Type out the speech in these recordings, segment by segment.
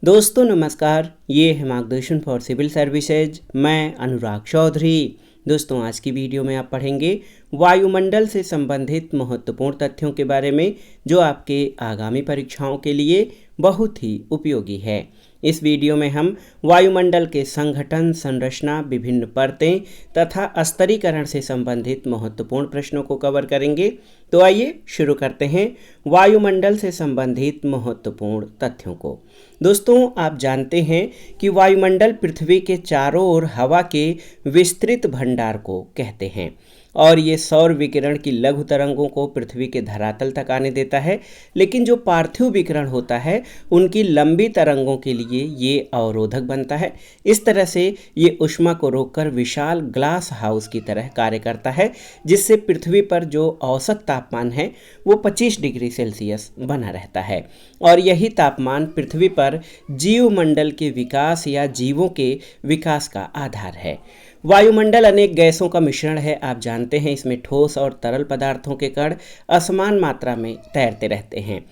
दोस्तों नमस्कार, ये है मार्गदर्शन फॉर सिविल सर्विसेज। मैं अनुराग चौधरी। दोस्तों आज की वीडियो में आप पढ़ेंगे वायुमंडल से संबंधित महत्वपूर्ण तथ्यों के बारे में जो आपके आगामी परीक्षाओं के लिए बहुत ही उपयोगी है। इस वीडियो में हम वायुमंडल के संगठन, संरचना, विभिन्न परतें तथा स्तरीकरण से संबंधित महत्वपूर्ण प्रश्नों को कवर करेंगे। तो आइए शुरू करते हैं वायुमंडल से संबंधित महत्वपूर्ण तथ्यों को। दोस्तों आप जानते हैं कि वायुमंडल पृथ्वी के चारों ओर हवा के विस्तृत भंडार को कहते हैं और ये सौर विकिरण की लघु तरंगों को पृथ्वी के धरातल तक आने देता है, लेकिन जो पार्थिव विकिरण होता है उनकी लंबी तरंगों के लिए ये अवरोधक बनता है। इस तरह से ये ऊष्मा को रोककर विशाल ग्लास हाउस की तरह कार्य करता है, जिससे पृथ्वी पर जो औसत तापमान है वो 25 डिग्री सेल्सियस बना रहता है और यही तापमान पृथ्वी पर जीवमंडल के विकास या जीवों के विकास का आधार है। वायुमंडल अनेक गैसों का मिश्रण है। आप जानते हैं इसमें ठोस और तरल पदार्थों के कण असमान मात्रा में तैरते रहते हैं।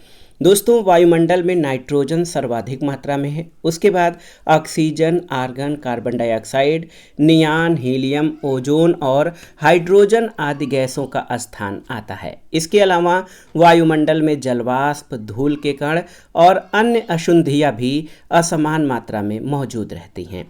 दोस्तों वायुमंडल में नाइट्रोजन सर्वाधिक मात्रा में है, उसके बाद oxygen, argon, carbon dioxide, neon, helium, ozone और हाइड्रोजन आदि गैसों का स्थान आता है। इसके अलावा वायुमंडल में जलवाष्प, धूल के कण और अन्य अशुद्धियाँ भी असमान मात्रा में मौजूद रहती हैं।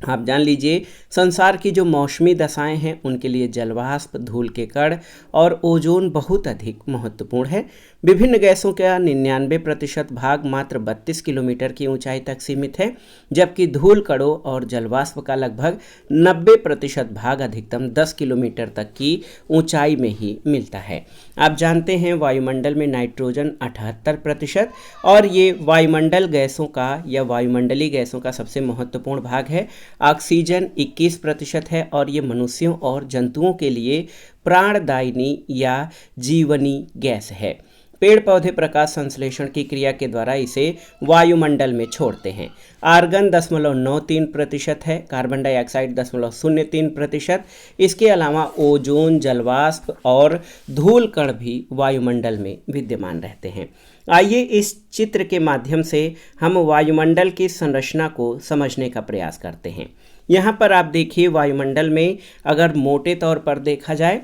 आप जान लीजिए संसार की जो मौसमी दशाएं हैं उनके लिए जलवाष्प, धूल के कण और ओजोन बहुत अधिक महत्वपूर्ण है। विभिन्न गैसों का 99% भाग मात्र 32 किलोमीटर की ऊंचाई तक सीमित है, जबकि धूल कणों और जलवाष्प का लगभग 90% भाग अधिकतम 10 किलोमीटर तक की ऊंचाई में ही मिलता है। आप जानते हैं वायुमंडल में नाइट्रोजन 78% और ये वायुमंडल गैसों का या वायुमंडलीय गैसों का सबसे महत्वपूर्ण भाग है। ऑक्सीजन 21% है और ये मनुष्यों और जंतुओं के लिए प्राणदायिनी या जीवनी गैस है। पेड़ पौधे प्रकाश संश्लेषण की क्रिया के द्वारा इसे वायुमंडल में छोड़ते हैं। आर्गन 0.93% है, कार्बन डाइऑक्साइड 0.03%। इसके अलावा ओजोन, जलवाष्प और धूल कण भी वायुमंडल में विद्यमान रहते हैं। आइए इस चित्र के माध्यम से हम वायुमंडल की संरचना को समझने का प्रयास करते हैं। यहाँ पर आप देखिए वायुमंडल में अगर मोटे तौर पर देखा जाए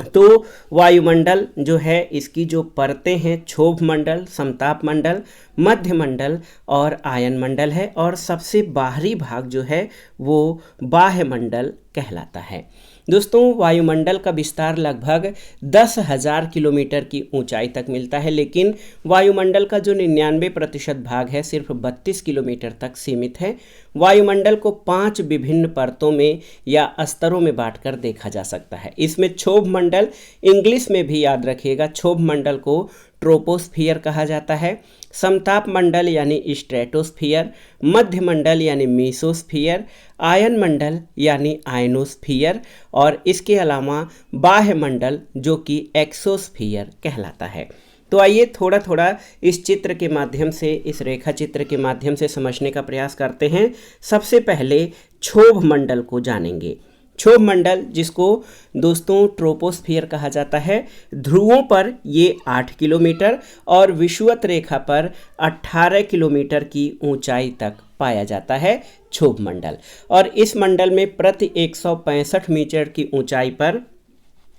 तो वायुमंडल जो है इसकी जो परतें हैं क्षोभ मंडल, समताप मंडल, मध्य मंडल और आयन मंडल है और सबसे बाहरी भाग जो है वो बाह्य मंडल कहलाता है। दोस्तों वायुमंडल का विस्तार लगभग 10,000 किलोमीटर की ऊंचाई तक मिलता है, लेकिन वायुमंडल का जो 99% भाग है सिर्फ 32 किलोमीटर तक सीमित है। वायुमंडल को 5 विभिन्न परतों में या स्तरों में बांटकर देखा जा सकता है। इसमें क्षोभ मंडल, इंग्लिश में भी याद रखिएगा, क्षोभ मंडल को ट्रोपोस्फियर कहा जाता है। समताप मंडल यानी स्ट्रेटोस्फियर, मध्य मंडल यानी मीसोस्फियर, आयन मंडल यानी आयनोस्फियर और इसके अलावा बाह्य मंडल जो कि एक्सोस्फियर कहलाता है। तो आइए थोड़ा थोड़ा इस चित्र के माध्यम से, इस रेखा चित्र के माध्यम से समझने का प्रयास करते हैं। सबसे पहले क्षोभ मंडल को जानेंगे। क्षोभ मंडल जिसको दोस्तों ट्रोपोस्फियर कहा जाता है, ध्रुवों पर ये 8 किलोमीटर और विषुवत रेखा पर 18 किलोमीटर की ऊंचाई तक पाया जाता है क्षोभ मंडल। और इस मंडल में प्रति 165 मीटर की ऊंचाई पर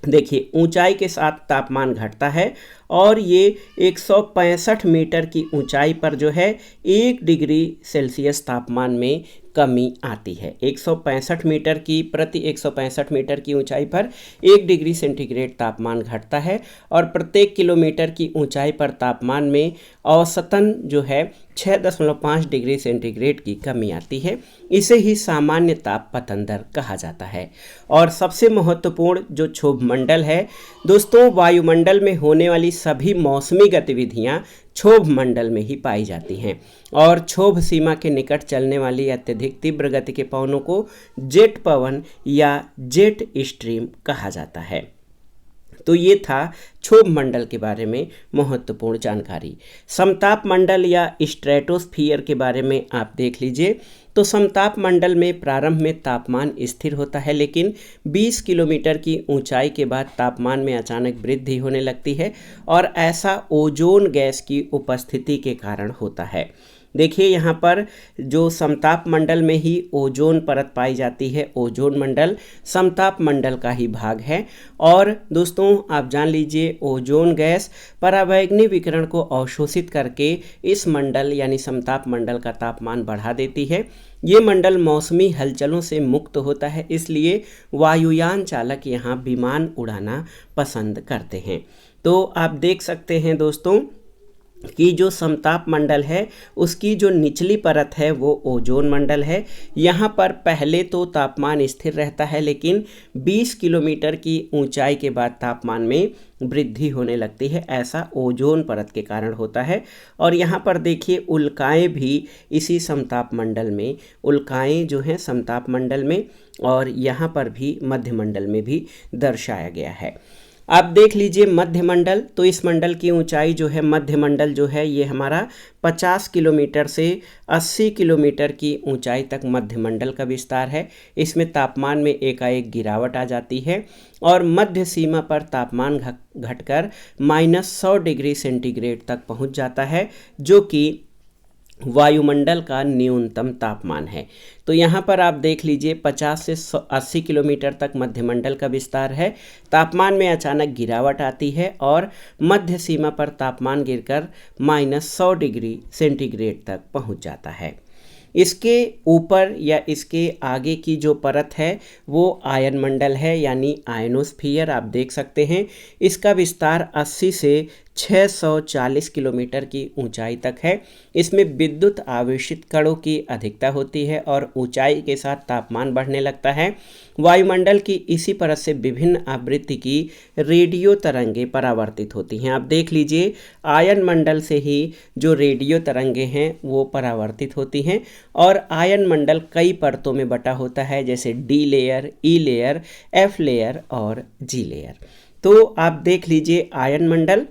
देखिए ऊंचाई के साथ तापमान घटता है और ये 165 मीटर की ऊंचाई पर जो है 1 डिग्री सेल्सियस तापमान में कमी आती है। 165 मीटर की प्रति 165 मीटर की ऊंचाई पर 1 डिग्री सेंटीग्रेड तापमान घटता है और प्रत्येक किलोमीटर की ऊंचाई पर तापमान में औसतन जो है 6.5 डिग्री सेंटीग्रेड की कमी आती है। इसे ही सामान्य ताप पतन दर कहा जाता है। और सबसे महत्वपूर्ण जो क्षोभ मंडल है दोस्तों, वायुमंडल में होने वाली सभी मौसमी गतिविधियां क्षोभ मंडल में ही पाई जाती हैं और क्षोभ सीमा के निकट चलने वाली अत्यधिक तीव्र गति के पवनों को जेट पवन या जेट स्ट्रीम कहा जाता है। तो ये था क्षोभ मंडल के बारे में महत्वपूर्ण जानकारी। समताप मंडल या स्ट्रेटोस्फियर के बारे में आप देख लीजिए। तो समताप मंडल में प्रारंभ में तापमान स्थिर होता है, लेकिन 20 किलोमीटर की ऊंचाई के बाद तापमान में अचानक वृद्धि होने लगती है और ऐसा ओजोन गैस की उपस्थिति के कारण होता है। देखिए यहाँ पर जो समताप मंडल में ही ओजोन परत पाई जाती है, ओजोन मंडल समताप मंडल का ही भाग है। और दोस्तों आप जान लीजिए, ओजोन गैस पराबैंगनी विकिरण को अवशोषित करके इस मंडल यानी समताप मंडल का तापमान बढ़ा देती है। ये मंडल मौसमी हलचलों से मुक्त होता है, इसलिए वायुयान चालक यहाँ विमान उड़ाना पसंद करते हैं। तो आप देख सकते हैं दोस्तों कि जो समताप मंडल है उसकी जो निचली परत है वो ओजोन मंडल है। यहाँ पर पहले तो तापमान स्थिर रहता है, लेकिन 20 किलोमीटर की ऊंचाई के बाद तापमान में वृद्धि होने लगती है। ऐसा ओजोन परत के कारण होता है। और यहाँ पर देखिए उल्काएं भी इसी समताप मंडल में, उल्काएं जो हैं समताप मंडल में और यहाँ पर भी मध्य मंडल में भी दर्शाया गया है। आप देख लीजिए मध्य मंडल, तो इस मंडल की ऊंचाई जो है, मध्य मंडल जो है ये हमारा 50 किलोमीटर से 80 किलोमीटर की ऊंचाई तक मध्य मंडल का विस्तार है। इसमें तापमान में एकाएक गिरावट आ जाती है और मध्य सीमा पर तापमान घटकर -100 डिग्री सेंटीग्रेड तक पहुंच जाता है, जो कि वायुमंडल का न्यूनतम तापमान है। तो यहाँ पर आप देख लीजिए 50 से 80 किलोमीटर तक मध्यमंडल का विस्तार है। तापमान में अचानक गिरावट आती है और मध्य सीमा पर तापमान गिरकर -100 डिग्री सेंटीग्रेड तक पहुँच जाता है। इसके ऊपर या इसके आगे की जो परत है वो आयन मंडल है, यानी आयनोस्फीयर। आप देख सकते हैं इसका विस्तार 80 से 640 किलोमीटर की ऊंचाई तक है। इसमें विद्युत आवेशित कणों की अधिकता होती है और ऊंचाई के साथ तापमान बढ़ने लगता है। वायुमंडल की इसी परत से विभिन्न आवृत्ति की रेडियो तरंगें परावर्तित होती हैं। आप देख लीजिए आयन मंडल से ही जो रेडियो तरंगें हैं वो परावर्तित होती हैं और आयन मंडल कई परतों में बटा होता है, जैसे डी लेयर, ई लेयर, एफ लेयर और जी लेयर। तो आप देख लीजिए आयन मंडल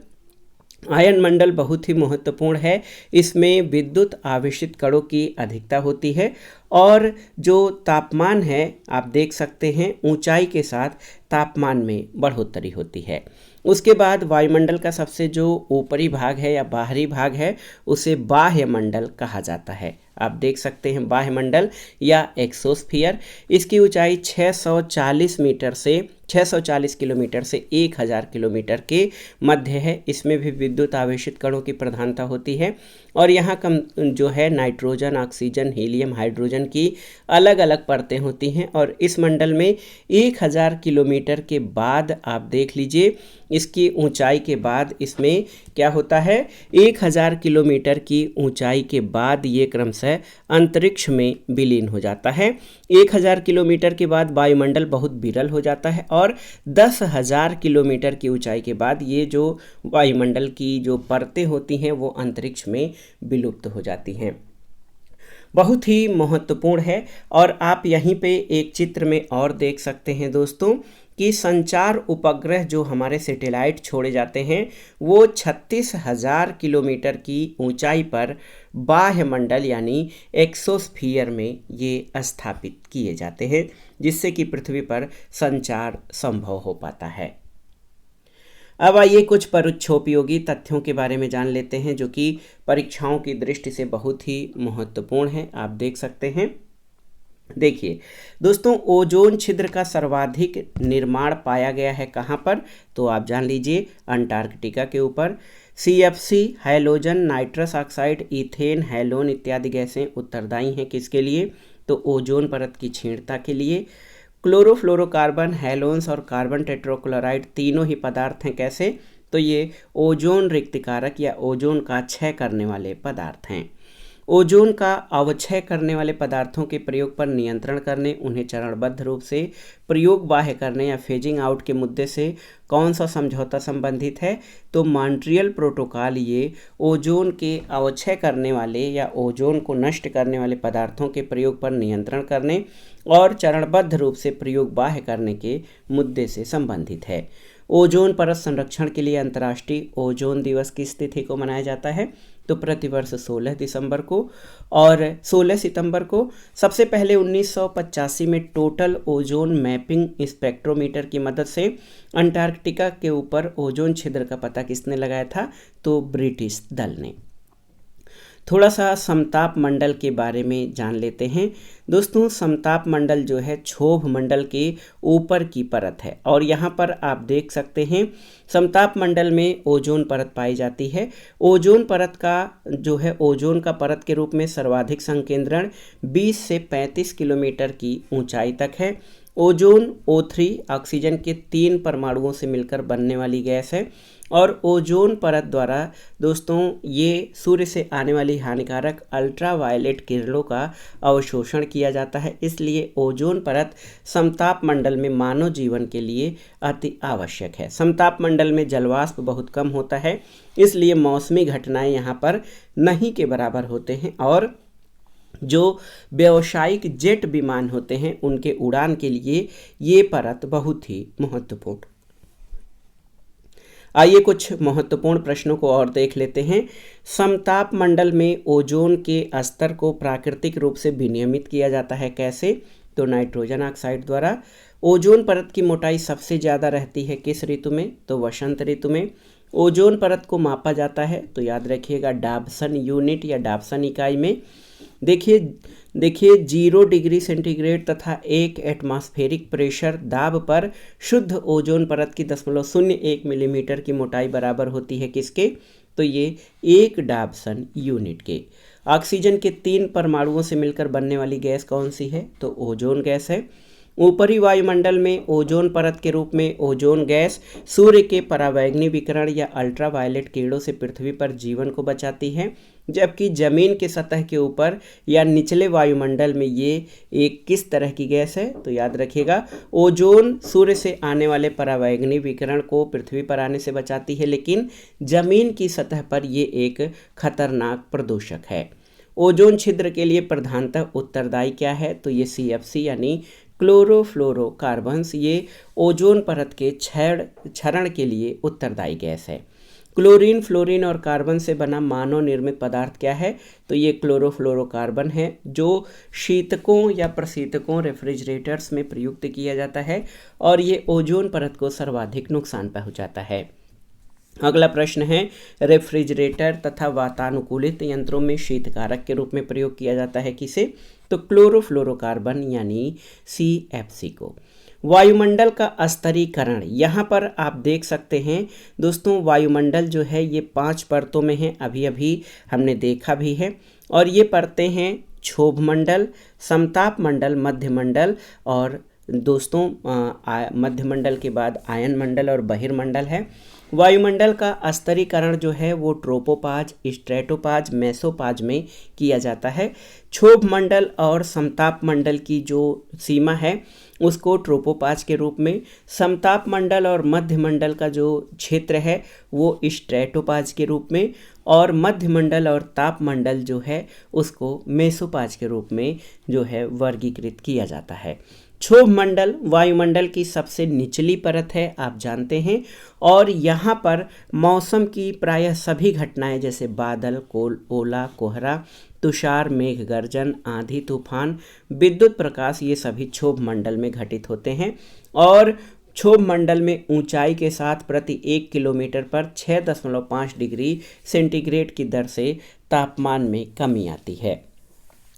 बहुत ही महत्वपूर्ण है। इसमें विद्युत आवेशित कणों की अधिकता होती है और जो तापमान है आप देख सकते हैं ऊंचाई के साथ तापमान में बढ़ोतरी होती है। उसके बाद वायुमंडल का सबसे जो ऊपरी भाग है या बाहरी भाग है उसे बाह्य मंडल कहा जाता है। आप देख सकते हैं बाह्य मंडल या एक्सोस्फीयर। इसकी ऊंचाई 640 किलोमीटर से 1000 किलोमीटर के मध्य है। इसमें भी विद्युत आवेशित कणों की प्रधानता होती है और यहाँ कम जो है नाइट्रोजन, ऑक्सीजन, हीलियम, हाइड्रोजन की अलग अलग परतें होती हैं। और इस मंडल में 1000 किलोमीटर के बाद आप देख लीजिए इसकी ऊंचाई के बाद इसमें क्या होता है, 1000 किलोमीटर की ऊंचाई के बाद ये क्रमशः अंतरिक्ष में विलीन हो जाता है। 1000 किलोमीटर के बाद वायुमंडल बहुत विरल हो जाता है और 10,000 किलोमीटर की ऊंचाई के बाद ये जो वायुमंडल की जो परतें होती हैं वो अंतरिक्ष में विलुप्त हो जाती हैं। बहुत ही महत्वपूर्ण है। और आप यहीं पे एक चित्र में और देख सकते हैं दोस्तों कि संचार उपग्रह जो हमारे सैटेलाइट छोड़े जाते हैं वो 36,000 किलोमीटर की ऊंचाई पर बाह्य मंडल यानी एक्सोस्फीयर में ये स्थापित किए जाते हैं, जिससे कि पृथ्वी पर संचार संभव हो पाता है। अब आइए कुछ परीक्षोपयोगी तथ्यों के बारे में जान लेते हैं जो कि परीक्षाओं की दृष्टि से बहुत ही महत्वपूर्ण है। आप देख सकते हैं, देखिए दोस्तों, ओजोन छिद्र का सर्वाधिक निर्माण पाया गया है कहाँ पर, तो आप जान लीजिए अंटार्कटिका के ऊपर। CFC, halogen, nitrous oxide, ethane, halon इत्यादि गैसें उत्तरदायी हैं किसके लिए, तो ओजोन परत की क्षीणता के लिए। क्लोरोफ्लोरोकार्बन, हैलोन्स और कार्बन टेट्राक्लोराइड तीनों ही पदार्थ हैं कैसे, तो ये ओजोन रिक्तिकारक या ओजोन का क्षय करने वाले पदार्थ हैं। ओजोन का अवक्षय करने वाले पदार्थों के प्रयोग पर नियंत्रण करने, उन्हें चरणबद्ध रूप से प्रयोग बाह्य करने या फेजिंग आउट के मुद्दे से कौन सा समझौता संबंधित है, तो मॉन्ट्रियल प्रोटोकॉल ये ओजोन के अवक्षय करने वाले या ओजोन को नष्ट करने वाले पदार्थों के प्रयोग पर नियंत्रण करने और चरणबद्ध रूप से प्रयोग बाह्य करने के मुद्दे से संबंधित है। ओजोन परत संरक्षण के लिए अंतर्राष्ट्रीय ओजोन दिवस किस तिथि को मनाया जाता है, तो प्रतिवर्ष 16 दिसंबर को। और 16 सितंबर को सबसे पहले 1985 में टोटल ओजोन मैपिंग स्पेक्ट्रोमीटर की मदद से अंटार्कटिका के ऊपर ओजोन छिद्र का पता किसने लगाया था? तो ब्रिटिश दल ने। थोड़ा सा समताप मंडल के बारे में जान लेते हैं। दोस्तों, समताप मंडल जो है क्षोभ मंडल के ऊपर की परत है और यहाँ पर आप देख सकते हैं समताप मंडल में ओजोन परत पाई जाती है। ओजोन परत का जो है ओजोन का परत के रूप में सर्वाधिक संकेंद्रण 20 से 35 किलोमीटर की ऊंचाई तक है। ओजोन O3 ऑक्सीजन के 3 परमाणुओं से मिलकर बनने वाली गैस है और ओजोन परत द्वारा दोस्तों ये सूर्य से आने वाली हानिकारक अल्ट्रावायलेट किरणों का अवशोषण किया जाता है। इसलिए ओजोन परत समताप मंडल में मानव जीवन के लिए अति आवश्यक है। समताप मंडल में जलवाष्प बहुत कम होता है, इसलिए मौसमी घटनाएं यहाँ पर नहीं के बराबर होते हैं और जो व्यावसायिक जेट विमान होते हैं उनके उड़ान के लिए ये परत बहुत ही महत्वपूर्ण। आइए कुछ महत्वपूर्ण प्रश्नों को और देख लेते हैं। समताप मंडल में ओजोन के स्तर को प्राकृतिक रूप से विनियमित किया जाता है, कैसे? तो नाइट्रोजन ऑक्साइड द्वारा। ओजोन परत की मोटाई सबसे ज़्यादा रहती है किस ऋतु में? तो वसंत ऋतु में। ओजोन परत को मापा जाता है तो याद रखिएगा डाब्सन यूनिट या डाब्सन इकाई में। देखिए 0 डिग्री सेंटीग्रेड तथा 1 एटमॉस्फेरिक प्रेशर दाब पर शुद्ध ओजोन परत की 0.01 मिलीमीटर की मोटाई बराबर होती है किसके? तो ये 1 डाब्सन यूनिट के। ऑक्सीजन के 3 परमाणुओं से मिलकर बनने वाली गैस कौन सी है? तो ओजोन गैस है। ऊपरी वायुमंडल में ओजोन परत के रूप में ओजोन गैस सूर्य के परावैंगनी विकिरण या अल्ट्रावायलेट किरणों से पृथ्वी पर जीवन को बचाती है, जबकि जमीन के सतह के ऊपर या निचले वायुमंडल में ये एक किस तरह की गैस है? तो याद रखिएगा ओजोन सूर्य से आने वाले परावैंगनी विकिरण को पृथ्वी पर आने से बचाती है, लेकिन जमीन की सतह पर ये एक खतरनाक प्रदूषक है। ओजोन छिद्र के लिए प्रधानतः उत्तरदायी क्या है? तो ये CFC यानी क्लोरोफ्लोरोकार्बन्स ये ओजोन परत के क्षरण के लिए उत्तरदायी गैस है। क्लोरीन, फ्लोरीन और कार्बन से बना मानव निर्मित पदार्थ क्या है? तो ये क्लोरोफ्लोरोकार्बन है जो शीतकों या प्रशीतकों रेफ्रिजरेटर्स में प्रयुक्त किया जाता है और ये ओजोन परत को सर्वाधिक नुकसान पहुंचाता है। अगला प्रश्न है रेफ्रिजरेटर तथा वातानुकूलित यंत्रों में शीतकारक के रूप में प्रयोग किया जाता है किसे? तो क्लोरोफ्लोरोकार्बन यानी CFC को। वायुमंडल का स्तरीकरण, यहाँ पर आप देख सकते हैं दोस्तों वायुमंडल जो है ये 5 परतों में है, अभी हमने देखा भी है और ये परतें हैं क्षोभ मंडल, समताप मंडल, मध्य मंडल और दोस्तों मध्य मंडल के बाद आयन मंडल और बहिर्मंडल है। वायुमंडल का स्तरीकरण जो है वो ट्रोपोपाज, स्ट्रेटोपाज, मेसोपाज में किया जाता है। क्षोभ मंडल और समताप मंडल की जो सीमा है उसको ट्रोपोपाज के रूप में, समताप मंडल और मध्य मंडल का जो क्षेत्र है वो स्ट्रेटोपाज के रूप में और मध्य मंडल और ताप मंडल जो है उसको मेसोपाज के रूप में जो है वर्गीकृत किया जाता है। क्षोभ मंडल वायुमंडल की सबसे निचली परत है, आप जानते हैं, और यहाँ पर मौसम की प्रायः सभी घटनाएं जैसे बादल, ओला, कोहरा, तुषार, मेघ गर्जन, आंधी, तूफान, विद्युत प्रकाश ये सभी क्षोभ मंडल में घटित होते हैं और क्षोभ मंडल में ऊंचाई के साथ प्रति 1 किलोमीटर पर 6.5 डिग्री सेंटीग्रेड की दर से तापमान में कमी आती है।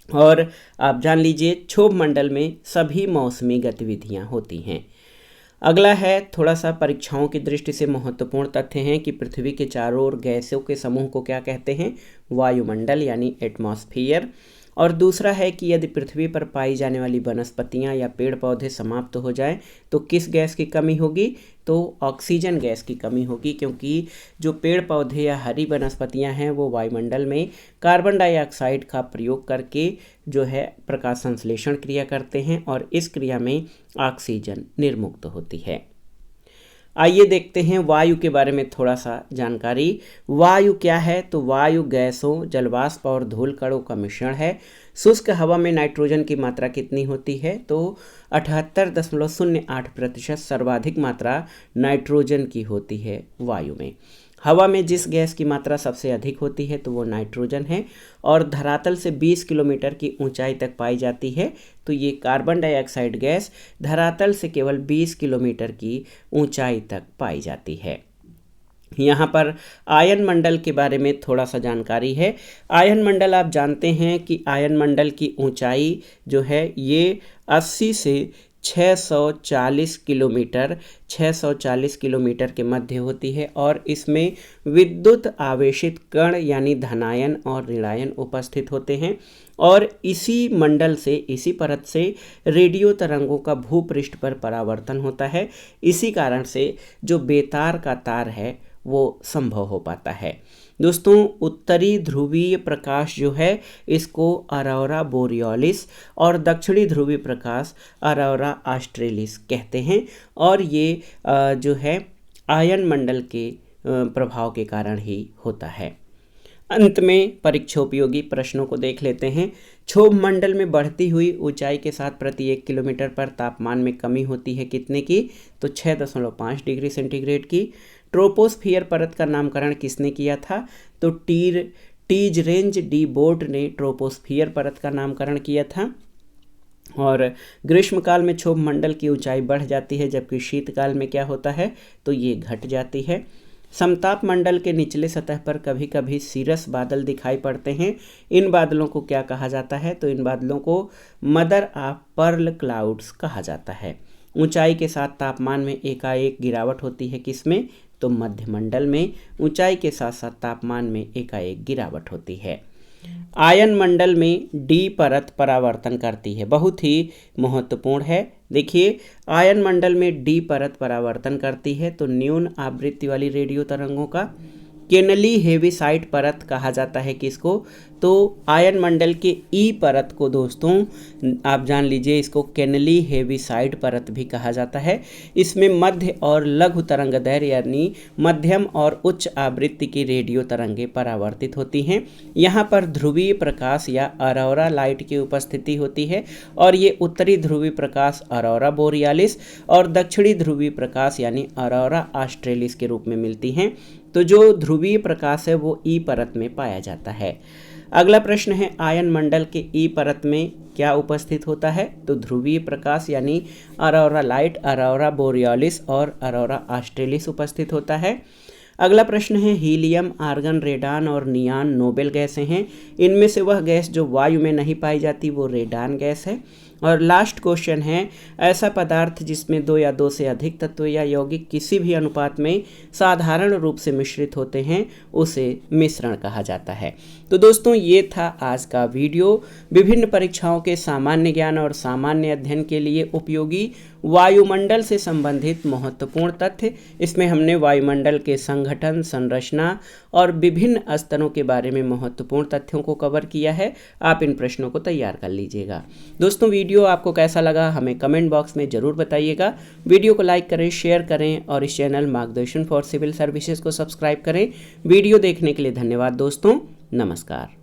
और आप जान लीजिए क्षोभ मंडल में सभी मौसमी गतिविधियां होती हैं। अगला है थोड़ा सा परीक्षाओं की दृष्टि से महत्वपूर्ण तथ्य हैं कि पृथ्वी के चारों ओर गैसों के समूह को क्या कहते हैं? वायुमंडल यानी एटमॉस्फेयर। और दूसरा है कि यदि पृथ्वी पर पाई जाने वाली वनस्पतियां या पेड़ पौधे समाप्त हो जाएं तो किस गैस की कमी होगी? तो ऑक्सीजन गैस की कमी होगी, क्योंकि जो पेड़ पौधे या हरी वनस्पतियां हैं वो वायुमंडल में कार्बन डाइऑक्साइड का प्रयोग करके जो है प्रकाश संश्लेषण क्रिया करते हैं और इस क्रिया में ऑक्सीजन निर्मुक्त होती है। आइए देखते हैं वायु के बारे में थोड़ा सा जानकारी। वायु क्या है? तो वायु गैसों, जलवाष्प और धूल कणों का मिश्रण है। शुष्क हवा में नाइट्रोजन की मात्रा कितनी होती है? तो 78.08% सर्वाधिक मात्रा नाइट्रोजन की होती है वायु में। हवा में जिस गैस की मात्रा सबसे अधिक होती है तो वो नाइट्रोजन है और धरातल से 20 किलोमीटर की ऊंचाई तक पाई जाती है। तो ये कार्बन डाइऑक्साइड गैस धरातल से केवल 20 किलोमीटर की ऊंचाई तक पाई जाती है। यहाँ पर आयन मंडल के बारे में थोड़ा सा जानकारी है। आयन मंडल आप जानते हैं कि आयन मंडल की ऊंचाई जो है ये 80 से 640 किलोमीटर के मध्य होती है और इसमें विद्युत आवेशित कण यानी धनायन और ऋणायन उपस्थित होते हैं और इसी मंडल से, इसी परत से रेडियो तरंगों का भूपृष्ठ पर परावर्तन होता है। इसी कारण से जो बेतार का तार है वो संभव हो पाता है। दोस्तों, उत्तरी ध्रुवीय प्रकाश जो है इसको अरोरा बोरियोलिस और दक्षिणी ध्रुवीय प्रकाश अरोरा ऑस्ट्रेलिस कहते हैं और ये जो है आयन मंडल के प्रभाव के कारण ही होता है। अंत में परीक्षोपयोगी प्रश्नों को देख लेते हैं। क्षोभ मंडल में बढ़ती हुई ऊंचाई के साथ प्रति 1 किलोमीटर पर तापमान में कमी होती है कितने की? तो 6.5 डिग्री सेंटीग्रेड की। ट्रोपोस्फियर परत का नामकरण किसने किया था? तो टीजरेंज डी बोर्ड ने ट्रोपोस्फियर परत का नामकरण किया था। और ग्रीष्मकाल में क्षोभ मंडल की ऊंचाई बढ़ जाती है जबकि शीतकाल में क्या होता है? तो ये घट जाती है। समताप मंडल के निचले सतह पर कभी कभी सीरस बादल दिखाई पड़ते हैं। इन बादलों को क्या कहा जाता है? तो इन बादलों को मदर ऑफ पर्ल क्लाउड्स कहा जाता है। ऊंचाई के साथ तापमान में एकाएक गिरावट होती है किसमें? तो मध्यमंडल में ऊंचाई के साथ साथ तापमान में एकाएक गिरावट होती है। आयन मंडल में डी परत परावर्तन करती है, बहुत ही महत्वपूर्ण है। देखिए, आयन मंडल में डी परत परावर्तन करती है तो न्यून आवृत्ति वाली रेडियो तरंगों का केनली हेविसाइड परत कहा जाता है किसको? तो आयन मंडल के ई परत को दोस्तों आप जान लीजिए, इसको केनली हेविसाइड परत भी कहा जाता है। इसमें मध्य और लघु तरंग दैर्घ्य यानी मध्यम और उच्च आवृत्ति की रेडियो तरंगें परावर्तित होती हैं। यहाँ पर ध्रुवीय प्रकाश या अरोरा लाइट की उपस्थिति होती है और ये उत्तरी ध्रुवीय प्रकाश अरोरा बोरियालिस और दक्षिणी ध्रुवीय प्रकाश यानी अरोरा ऑस्ट्रेलिस के रूप में मिलती हैं। तो जो ध्रुवीय प्रकाश है वो ई परत में पाया जाता है। अगला प्रश्न है, आयन मंडल के ई परत में क्या उपस्थित होता है? तो ध्रुवीय प्रकाश यानी अरोरा लाइट, अरोरा बोरियोलिस और अरोरा ऑस्ट्रेलिस उपस्थित होता है। अगला प्रश्न है, हीलियम, आर्गन, रेडान और नियान नोबेल गैसें हैं। इनमें से वह गैस जो वायु में नहीं पाई जाती वो रेडान गैस है। और लास्ट क्वेश्चन है, ऐसा पदार्थ जिसमें 2 या 2 से अधिक तत्व या यौगिक किसी भी अनुपात में साधारण रूप से मिश्रित होते हैं उसे मिश्रण कहा जाता है। तो दोस्तों, ये था आज का वीडियो। विभिन्न परीक्षाओं के सामान्य ज्ञान और सामान्य अध्ययन के लिए उपयोगी वायुमंडल से संबंधित महत्वपूर्ण तथ्य। इसमें हमने वायुमंडल के संगठन, संरचना और विभिन्न स्तरों के बारे में महत्वपूर्ण तथ्यों को कवर किया है। आप इन प्रश्नों को तैयार कर लीजिएगा। दोस्तों, वीडियो आपको कैसा लगा हमें कमेंट बॉक्स में ज़रूर बताइएगा। वीडियो को लाइक करें, शेयर करें और इस चैनल मार्गदर्शन फॉर सिविल सर्विसेज को सब्सक्राइब करें। वीडियो देखने के लिए धन्यवाद दोस्तों। नमस्कार।